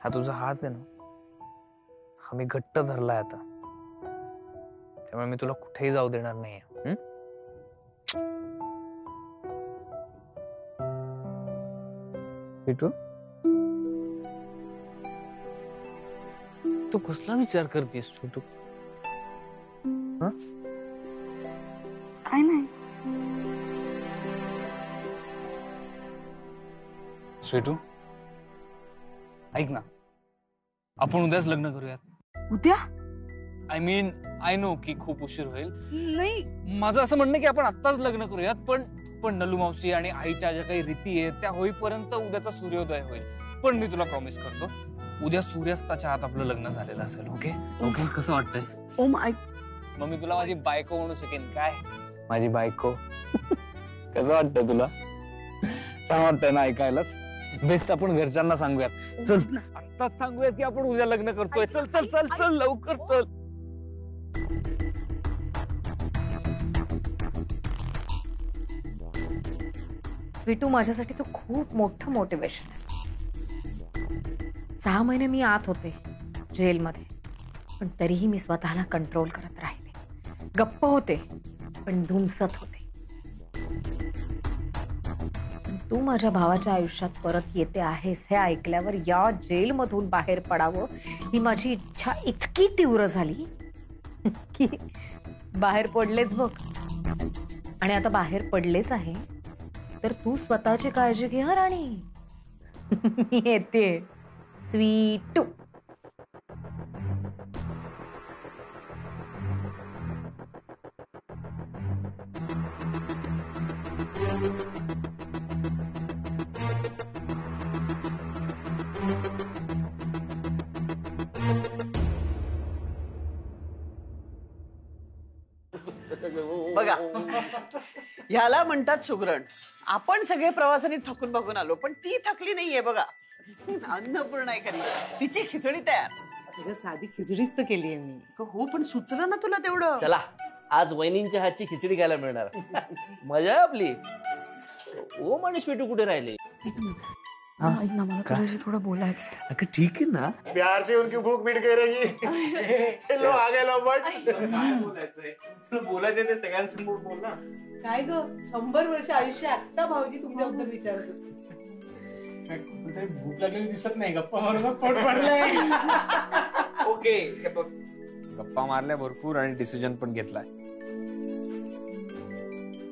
हा तुझा हात आहे ना, हा मी घट्ट धरलाय आता, त्यामुळे मी तुला कुठेही जाऊ देणार नाहीये. भेटू. तू कसला विचार करतेस तू? काय नाही. स्वीटू, ऐक ना, आपण उद्याच लग्न करूयात. उद्या? आय मीन, आय नो की खूप उशीर होईल. नाही, माझं असं म्हणणं की आपण आत्ताच लग्न करूयात, पण नलू मावशी आणि आईच्या ज्या काही रीती आहेत त्या होईपर्यंत उद्याचा सूर्योदय होईल. पण मी तुला प्रॉमिस करतो, उद्या सूर्यास्ताच्या आत आपलं लग्न झालेलं असेल. ओके ओके, कसं वाटतंय? Oh my. मग मी तुला माझी बायको म्हणू शकेन. काय माझी बायको? कसं वाटतंय तुला? छान वाटतंय ना ऐकायलाच? बेस्ट, आपण घरच्यांना सांगूयात. चल आत्ताच सांगूयात की आपण उद्या लग्न करतोय. चल चल चल चल लवकर चल. स्वीटू माझ्यासाठी तो खूप मोठं मोटिवेशन आहे. 6 महिने मी आत होते जेलमध्ये, पण तरीही मी स्वतःला कंट्रोल करत राहिले. गप्प होते पण धुमसत होते. पण तू माझ्या भावाच्या आयुष्यात परत येते आहेस हे ऐकल्यावर या जेलमधून बाहेर पडावं ही माझी इच्छा इतकी तीव्र झाली की बाहेर पडलेच बघ. आणि आता बाहेर पडलेच आहे तर तू स्वतःची काळजी घे हा राणी. मी येते. स्वीटू. बघा, ह्याला म्हणतात सुगरण. आपण सगळे प्रवासाने थकून बघून आलो, पण ती थकली नाहीये. बघा, अन्नपूर्ण आहे खरी. तिची खिचडी तयार. साधी खिचडीच तर केलीये मी. हो, पण सुचलं ना तुला तेवढं. चला, आज वहिनींच्या हातची खिचडी खायला मिळणार. मजा आहे आपली. ओम आणि स्वीटू कुठे राहिले? ऐक ना, मला तुझ्याशी थोडं बोलायचं. अगं ठीक आहे ना. प्यार से उनकी भूख मिट गई रहेगी. लो आ गए लो बट. बोलायचं ते सगळ्यांसमोर बोल ना. काय ग, 100 वर्ष आयुष्य आता भाऊजी तुमच्याबद्दल विचारत होते. भूक लागलेली दिसत नाही. गप्पा मारून पोट भरलंय. ओके, गप्पा मारल्या भरपूर आणि डिसिजन पण घेतलाय.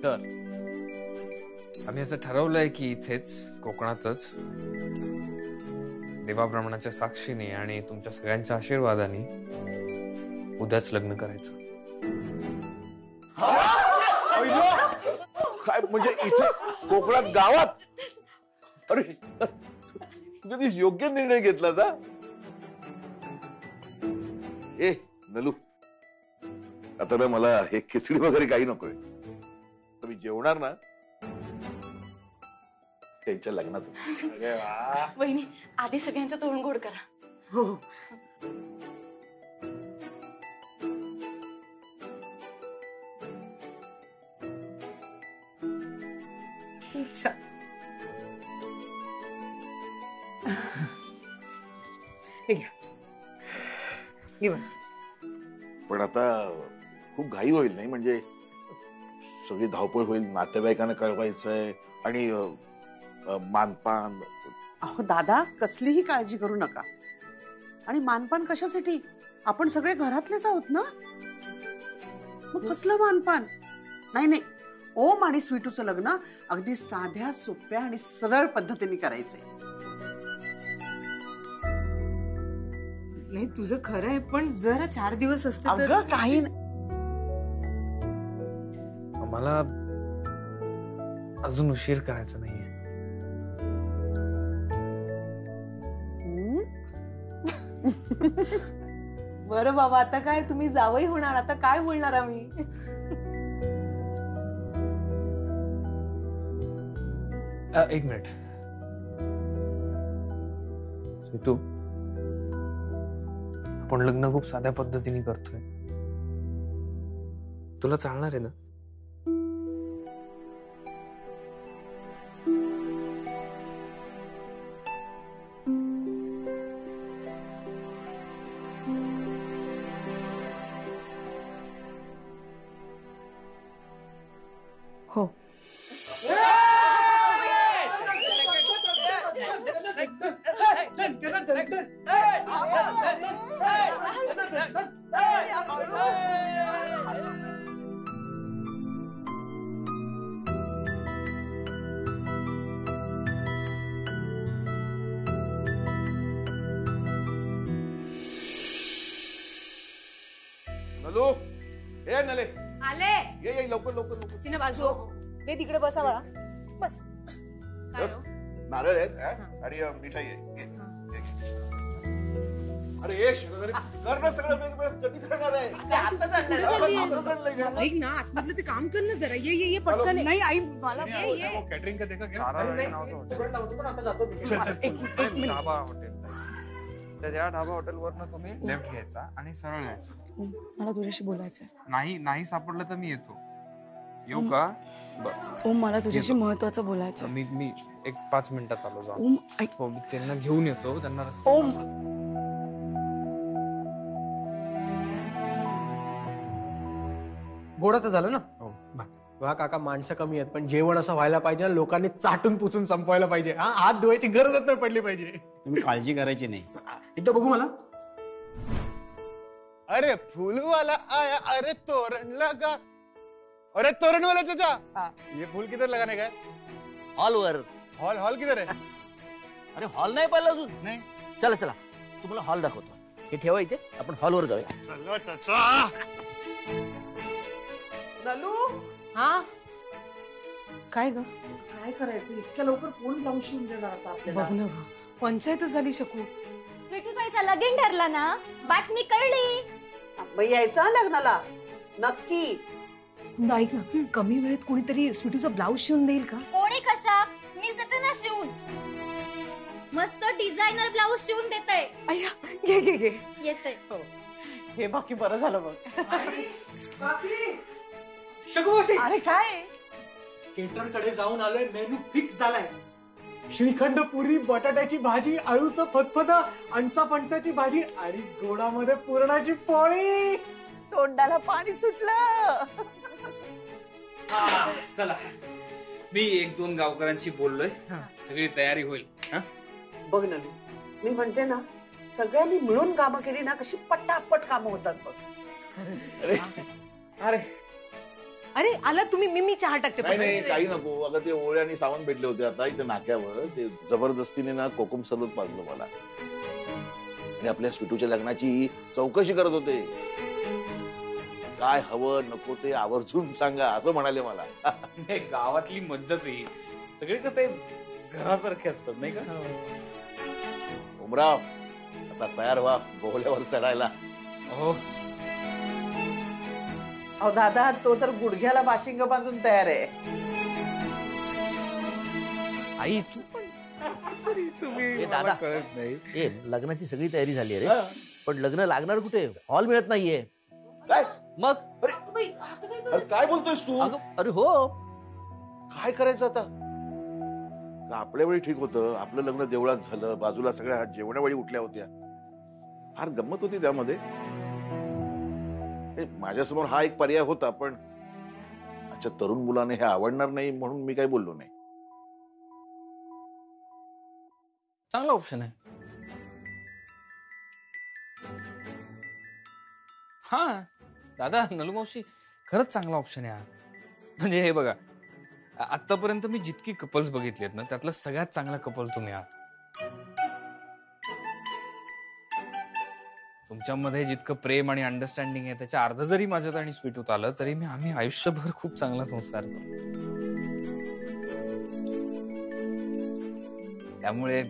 तर आम्ही असं ठरवलंय की इथेच कोकणातच देवाब्राह्मणाच्या साक्षीने आणि तुमच्या सगळ्यांच्या आशीर्वादाने उद्याच लग्न करायचं. काय म्हणजे इथे कोकणात गावात? अरे तुम्ही योग्य निर्णय घेतला ना. ए नलू, आता ना मला हे खिचडी वगैरे काही नकोय. तुम्ही जेवणार ना त्यांच्या लग्नात. वहिनी, आधी सगळ्यांचं तोंड गोड करा. हो, पण आता खूप घाई होईल नाही? म्हणजे सगळी धावपळ होईल, नातेवाईकांना कळवायचंय आणि मानपान. अहो दादा, कसलीही काळजी करू नका. आणि मानपान कशासाठी? आपण सगळे घरातलेच आहोत ना. मग कसलं मानपान? नाही नाही, ओम आणि स्वीटूचं लग्न अगदी साध्या सोप्या आणि सरळ पद्धतीने करायचंय. नाही, तुझं खरं आहे, पण जरा 4 दिवस असते तर. अगं काही मला अजून उशीर करायचा नाहीये. बरं बाबा, आता काय तुम्ही जावई होणार, आता काय बोलणार आम्ही. एक मिनिट स्वीटू, आपण लग्न खूप साध्या पद्धतीने करतोय. तुला चालणार आहे ना? नलू ए नले आले ये लवकर लवकर लवकर चिन्ह बाजू ते तिकडे बसा बाळा बस नारळ आहेत आणि मिठाई आहे घे, घे, घे. अरे ये शेजारी कर ना सगळं वेगवेगळं कधी करणार आहे ऐक ना आतमधलं ते काम कर ना जरा ये पटकन ये. नाही आई मला ये कॅटरिंग का देखा क्या ढाबा हॉटेल तर या ढाबा हॉटेलवरनं तुम्ही लेफ्ट घ्यायचा आणि सरळ यायचं. मला तुझ्याशी बोलायचंय. नाही सापडलं तर मी येतो. येऊ का? बरं ओम मला तुझ्याशी येतो. महत्वाचं बोलायचं. मी एक 5 मिनिटात आलो जाऊन. ओम ऐक. हो मी त्यांना घेऊन येतो. त्यांना रस्ता ओम गोडाचं झालं ना. हो. बघा काका, माणसं कमी आहेत पण जेवण असं व्हायला पाहिजे आणि लोकांनी चाटून पुसून संपवायला पाहिजे. हा, हात धुवायची गरजच नाही पडली पाहिजे. तुम्ही काळजी करायची नाही. एकदा बघू मला. अरे फूलवाला आया, अरे तोरण लगा, अरे तोरण वाला चाचा, ये फूल किधर लगाने का है? हॉलवर. हॉल किधर है? अरे हॉल नाही पाहिलं अजून. नाही. चला चला तुम्हाला हॉल दाखवतो. हे ठेवा इथे, आपण हॉलवर जाऊया. चलो चाचा. नलू हा काय ग? काय करायचं, इतक्या लवकर कोण जाऊन शिवून देणार आता आपल्याला? बघ ना पंचायतच झाली शकू. स्वीटूताईचा लगीन ठरला ना, बातमी कळली. बाई यायचा लग्नाला नक्की. ऐक ना कमी वेळेत कोणीतरी स्वीटूचा ब्लाऊज शिवून देईल का? कोणी कशा, मीच देते ना शिवून. मस्त डिझायनर ब्लाऊज शिवून देतय. अय्या घे येतय. हे बाकी बरं झालं बघ. अरे काय केटर कडे जाऊन आलोय. मेनू फिक्स झालाय. श्रीखंड पुरी, बटाट्याची भाजी, आळूचं फतफद, अणसा फणसाची भाजी आणि गोडामध्ये पुरणाची पोळी. तोंडाला पाणी सुटलं. चला मी 1-2 गावकऱ्यांशी बोललोय. सगळी तयारी होईल. बघ ना, मी म्हणते ना सगळ्यांनी मिळून कामं केली ना कशी पटापट कामं होतात बघ. अरे आला तुम्ही. मी चहा टाकते. नाही नाही काही नको. अगं ते ओळे आणि सावंत भेटले होते आता इथे नाक्यावर. ते जबरदस्तीने ना कोकम सरबत पाजलं मला आणि आपल्या स्वीटूच्या लग्नाची चौकशी करत होते. काय हवं नको ते आवर्जून सांगा असं म्हणाले मला. गावातली मज्जाच ही. सगळे कसे घरासारखे असतात नाही का? उमराव आता तयार व्हा बोहल्यावर चढायला. हो अहो दादा, तो तर गुडघ्याला बाशिंग बांधून तयार आहे. आई तू पण तुम्ही दादा. मला कळत नाही. ए लग्नाची सगळी तयारी झाली रे, पण लग्न लागणार कुठे? हॉल मिळत नाहीये. काय मग अरे काय बोलतोयस तू? अरे हो, काय करायचं आता? का आपल्या वेळी ठीक होतं. आपलं लग्न देवळात झालं, बाजूला सगळ्या जेवणावेळी उठल्या होत्या. फार गंमत होती त्यामध्ये. माझ्यासमोर हा एक पर्याय होता पण आजच्या तरुण मुलाने हे आवडणार नाही म्हणून मी काही बोललो नाही. चांगला ऑप्शन आहे. हा दादा, नलू मावशी खरंच चांगला ऑप्शन आहे हा. म्हणजे हे बघा, आतापर्यंत मी जितकी कपल्स बघितलेत ना त्यातलं सगळ्यात चांगला कपल तुम्ही आहात. तुमच्यामध्ये जितकं प्रेम आणि अंडरस्टँडिंग आहे त्याच्या अर्ध जरी माझ्यात आणि स्वीटूत आलं तरी आम्ही आयुष्यभर खूप चांगला संसार करू. त्यामुळे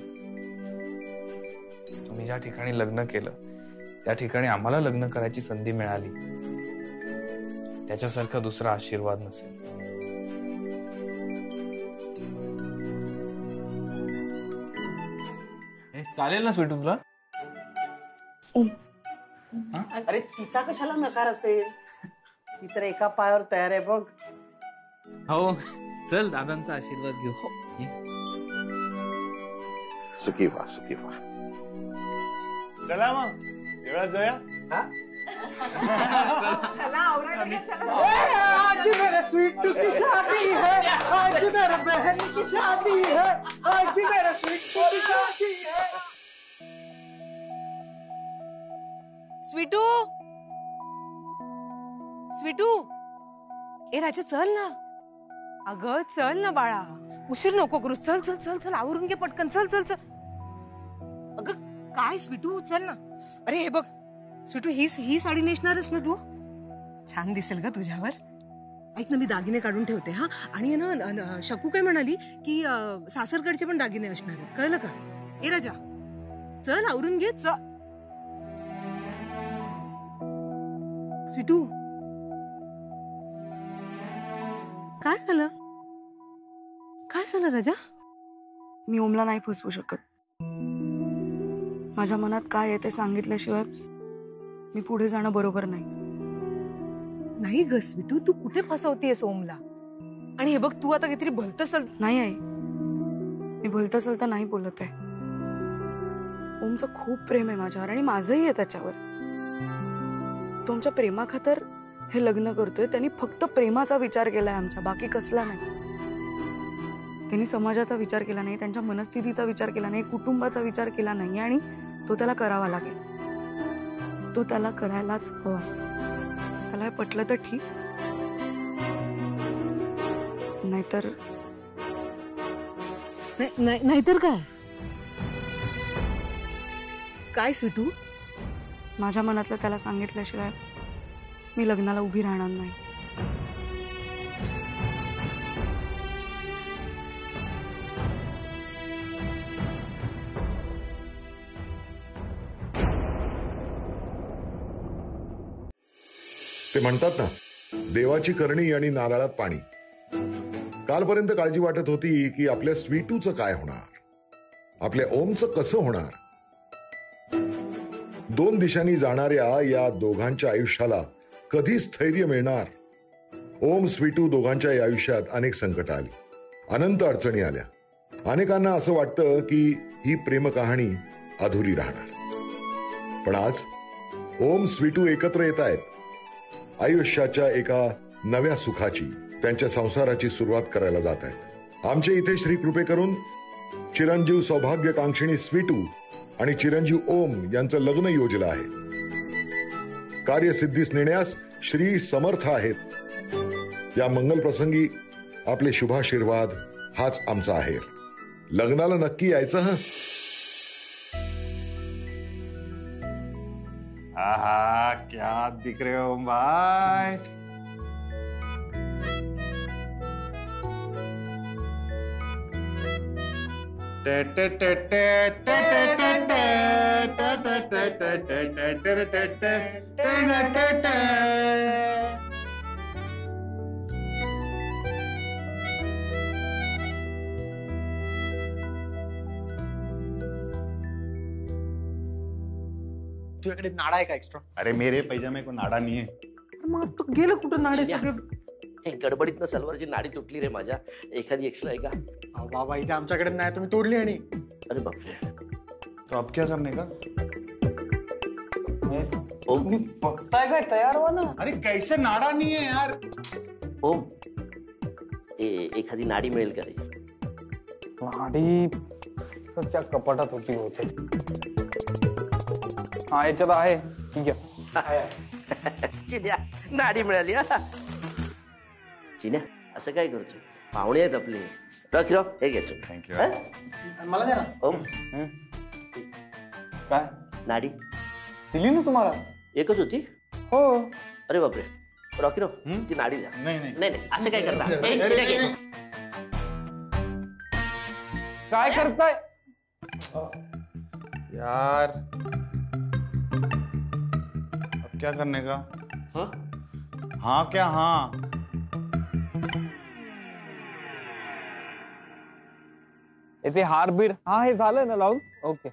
तुम्ही ज्या ठिकाणी लग्न केलं त्या ठिकाणी आम्हाला लग्न करायची संधी मिळाली त्याच्यासारखा दुसरा आशीर्वाद नसेल. चालेल ना स्वीटू तुला? अरे तिचा कशाला नकार असेल? ती तर एका पायावर तयार आहे बघ. हो चल दादांचा आशीर्वाद घेऊ. सुखी व्हा, सुखी व्हा. चला मग देवळात जाऊया. चला आवरायला घ्या, चला. आज मेरे स्वीटू की शादी है, आज मेरे बहन की शादी है, आज मेरे स्वीटू की शादी है. स्वीटू स्वीटू ए राजा चल ना. अगं चल ना बाळा, उशीर नको करू. चल चल चल चल आवरून घे पटकन. चल चल चल. अगं काय स्वीटू चल ना. अरे हे बघ स्वीटू, ही साडी नेसणारच ना तू? छान दिसेल ग तुझ्यावर. ऐक ना, मी दागिने काढून ठेवते हा. आणि ना शकू काय म्हणाली की सासरकडचे पण दागिने असणार आहेत, कळलं का? ए राजा चल आवरून घे. चल स्वीटू, काय झालं? काय झालं राजा? मी ओमला नाही फसवू शकत. माझ्या मनात काय आहे ते सांगितल्याशिवाय मी पुढे जाणं बरोबर नाही. नाही ग स्वीटू, तू कुठे फसवतेस ओमला? आणि हे बघ, तू आता काहीतरी भलतंच. नाही आई, मी भलतं नाही बोलत आहे. ओमचं खूप प्रेम आहे माझ्यावर आणि माझंही आहे त्याच्यावर. तुमच्या प्रेमाखातर हे लग्न करतोय. त्यांनी फक्त प्रेमाचा विचार केलाय आमचा, बाकी कसला नाही. त्यांनी समाजाचा विचार केला नाही, त्यांच्या मनस्थितीचा विचार केला नाही, कुटुंबाचा विचार केला नाही. आणि तो त्याला करावा लागेल. तो त्याला करायलाच हवा. त्याला हे पटलं तर ठीक, नाहीतर नाहीतर काय? काय स्वीटू? माझ्या मनातलं त्याला सांगितल्याशिवाय मी लग्नाला उभी राहणार नाही. ते म्हणतात ना, देवाची करणी आणि नारळात पाणी. कालपर्यंत काळजी वाटत होती की आपल्या स्वीटूचं काय होणार, आपल्या ओमचं कसं होणार. दोन दिशांनी जाणाऱ्या या दोघांच्या आयुष्याला कधी स्थैर्य मिळणार. ओम स्वीटू दोघांच्या आयुष्यात अनेक संकट आली, अनंत अडचणी आल्या. अनेकांना असं वाटतं की ही प्रेम कहाणी अधुरी राहणार. पण आज ओम स्वीटू एकत्र येत आहेत. आयुष्याच्या एका नव्या सुखाची, त्यांच्या संसाराची सुरुवात करायला जात आहेत. आमच्या इथे श्री कृपे करून चिरंजीव सौभाग्यकांक्षिणी स्वीटू आणि चिरंजीव ओम यांचं लग्न योजलं आहे. कार्यसिद्धीस नेण्यास श्री समर्थ आहेत. या मंगल प्रसंगी आपले शुभाशीर्वाद हाच आमचा आहे. लग्नाला नक्की यायचं. आहा, क्या दिख रहे हो भाई. तुझ्याकडे नाडा आहे का एक्स्ट्रा? अरे मेरे पैजामे को नाडा नहीं है. मग तू गेलं कुठं नाडे सगळे? गडबडीतनं सलवारची नाडी तुटली रे माझ्या. एखादी एक्स्ट्रा आहे का? बाबा इथे आमच्याकडे नाही, तुम्ही तोडली. आणि अरे बापरे, तो अब क्या करने का? ओम बघताय काय, तयार व्हा ना. अरे कैसे नाडा नहीं है यार. ओम, एखादी नाडी मिळेल का रे? नाडी त्या कपाटात होती बहुतेक. हा याच्यात आहे. ठीक आहे. चिन्या, नाडी मिळाली. चिन्या असं काय करतो? पाहुणे आहेत आपले. राव हे घेतो. थँक्यू. मला द्या ना. ओम, काय नाडी दिली ना तुम्हाला? एकच होती? हो. अरे बापरे, रॉकी राव ती नाडी द्या. नाही नाही नाही नाही, असं काय करता? चिन्या घे. काय करताय यार. अब क्या करने का? हाँ? हाँ क्या हाँ? इथे हार बीड. हा हे झालं ना लावून. ओके.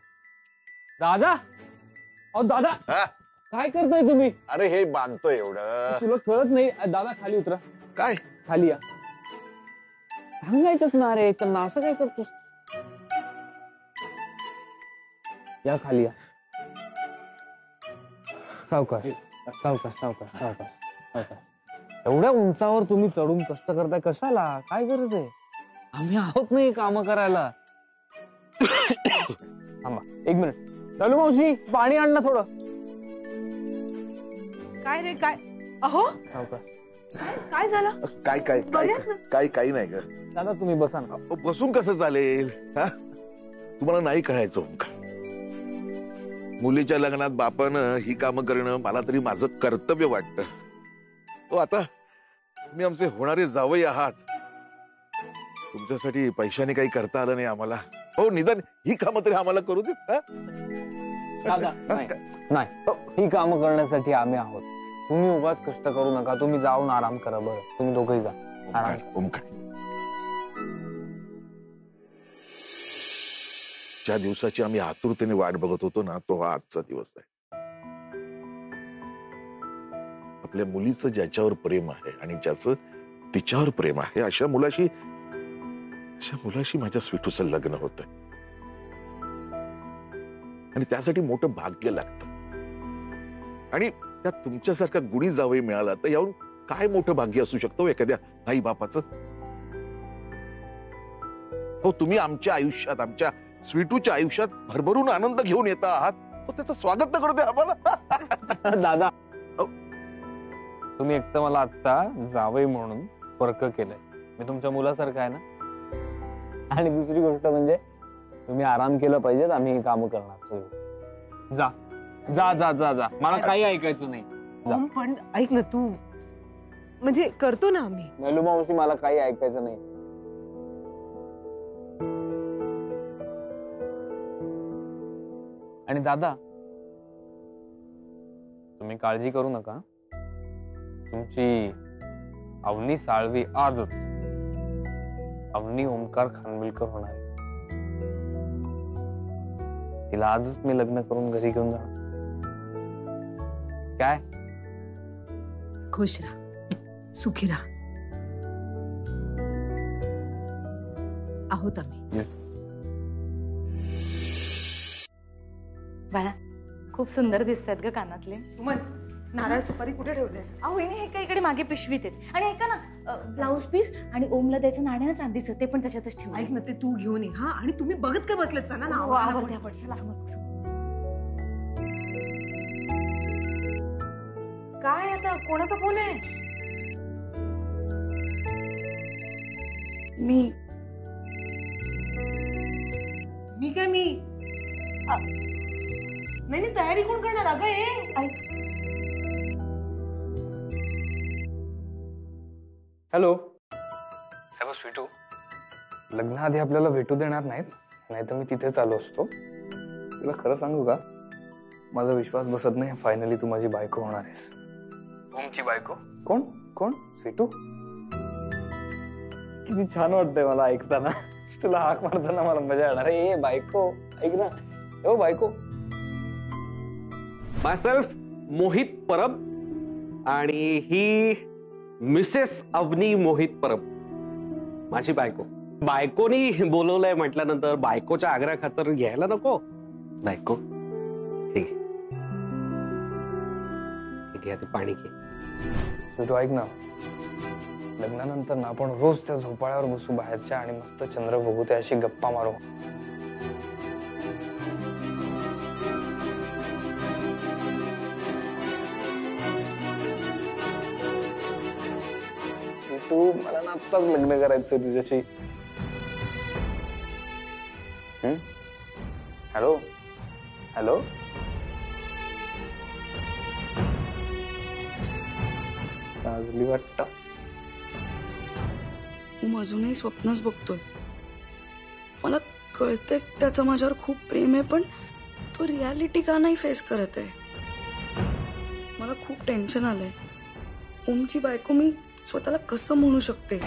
दादा, अहो दादा, हा? काय करताय तुम्ही? अरे हे बांधतोय एवढं. तुला कळत नाही? दादा खाली उतरा. काय खाली या. सांगायचंच ना रे, तर ना असं काय करतोस? या खाली या. सावकाश सावकाश सावकाश सावकाश सावकाश. एवढ्या उंचावर तुम्ही चढून कष्ट करताय कशाला? काय गरज आहे? आम्ही आहोत नाही काम करायला. थांबा एक मिनिट. लालू मावशी, पाणी आण ना थोडं. काय रे काय? अहो हो का? काय झालं? काय काय काय बघूयात ना. काय काही नाही ग. दादा तुम्ही बसा ना. बसून कसं चालेल हा? तुम्हाला नाही कळायचं ओंकार. मुलीच्या लग्नात बापानं ही कामं करणं मला तरी माझं कर्तव्य वाटतं. हो आता तुम्ही आमचे होणारे जावई आहात. तुमच्यासाठी पैशाने काही करता आलं नाही आम्हाला. हो निदान ही कामं तरी आम्हाला करू देत. दादा नाही, ही कामं करण्यासाठी आम्ही आहोत. तुम्ही उगाच कष्ट करू नका. तुम्ही जाऊन आराम करा. बरं तुम्ही दोघंही जा आराम करा. ओंकार ज्या दिवसाची आम्ही आतुरतेने वाट बघत होतो ना तो हा आजचा दिवस आहे. आपल्या मुलीचं ज्याच्यावर प्रेम आहे आणि ज्याचं तिच्यावर प्रेम आहे अशा मुलाशी माझ्या स्वीटूचं लग्न होतंय. आणि त्यासाठी मोठं भाग्य लागतं. आणि त्या तुमच्यासारखा गुणी जावई मिळाला तर याहून काय मोठं भाग्य असू शकतो एखाद्या आई बापाचं. हो तुम्ही आमच्या आयुष्यात आमच्या स्वीटूच्या आयुष्यात भरभरून आनंद घेऊन येता आहात. हो त्याचं स्वागत तर करतोय आम्हाला. दादा तुम्ही एक तर मला आता जावई म्हणून वर्क केलंय. मी तुमच्या मुलासारखं आहे ना. आणि दुसरी गोष्ट म्हणजे तुम्ही आराम केला पाहिजेत. आम्ही ही कामं करणार. जा जा जा जा जा. मला काही ऐकायचं नाही. ओम पण ऐक ना तू. म्हणजे करतो ना आम्ही. मेलू मावशी मला काही ऐकायचं नाही. आणि दादा तुम्ही काळजी करू नका. तुमची अवनी साळवी आजच अवनी ओंकार खानविलकर होणार आहे. तिला आजच मी लग्न करून घरी घेऊन जाणार. काय खुश राहा सुखी राहा. आहोत आम्ही. येस. बाळा खूप सुंदर दिसतात ग कानातले. सुमन नारळ सुपारी कुठे ठेवले? अहो हे काय इकडे मागे पिशवीत आहेत. आणि ऐका ना ब्लाऊज पीस आणि ओमला द्यायचं नाणं चांदीचं ते पण त्याच्यातच ठेव. ऐक ना ते तू घेऊन ये. हा आणि तुम्ही बघत काय बसलेत? चला ना आवडते आपण. चला. काय आता कोणाचा फोन आहे? मी काय मी नाही तयारी कोण करणार? अगं हॅलो हॅलो स्वीटू. लग्नाआधी आपल्याला भेटू देणार नाहीत. नाहीतर मी तिथेच आलो असतो. तुला खरं सांगू का माझा विश्वास बसत नाही. फायनली तू माझी बायको होणार आहेस. ओमची बायको. कोण कोण? स्वीटू. किती छान वाटतंय मला ऐकताना. तुला हाक मारताना मला मजा येणार. ए बायको ऐक ना. ओ बायको. मायसेल्फ मोहित परब आणि ही मिसेस अवनी मोहित परब माझी बायको. बायकोनी बोलवलंय म्हटल्यानंतर बायकोच्या आग्रह खातर घ्यायला नको. बायको ठीक आहे ते पाणी घे. तू ऐक ना. लग्नानंतर ना आपण रोज त्या झोपाळ्यावर बसू बाहेरच्या आणि मस्त चंद्र बघू. त्याशी गप्पा मारू. तू मला ना आत्ताच लग्न करायचंय तुझ्याशी. Hello hello. गाजली वाटतं. ओम अजूनही स्वप्नच बघतोय. मला कळतंय त्याचं माझ्यावर खूप प्रेम आहे पण तो रियालिटी का नाही फेस करत आहे. मला खूप टेन्शन आलंय. ओमची बायको मी स्वतःला कसं म्हणू शकते.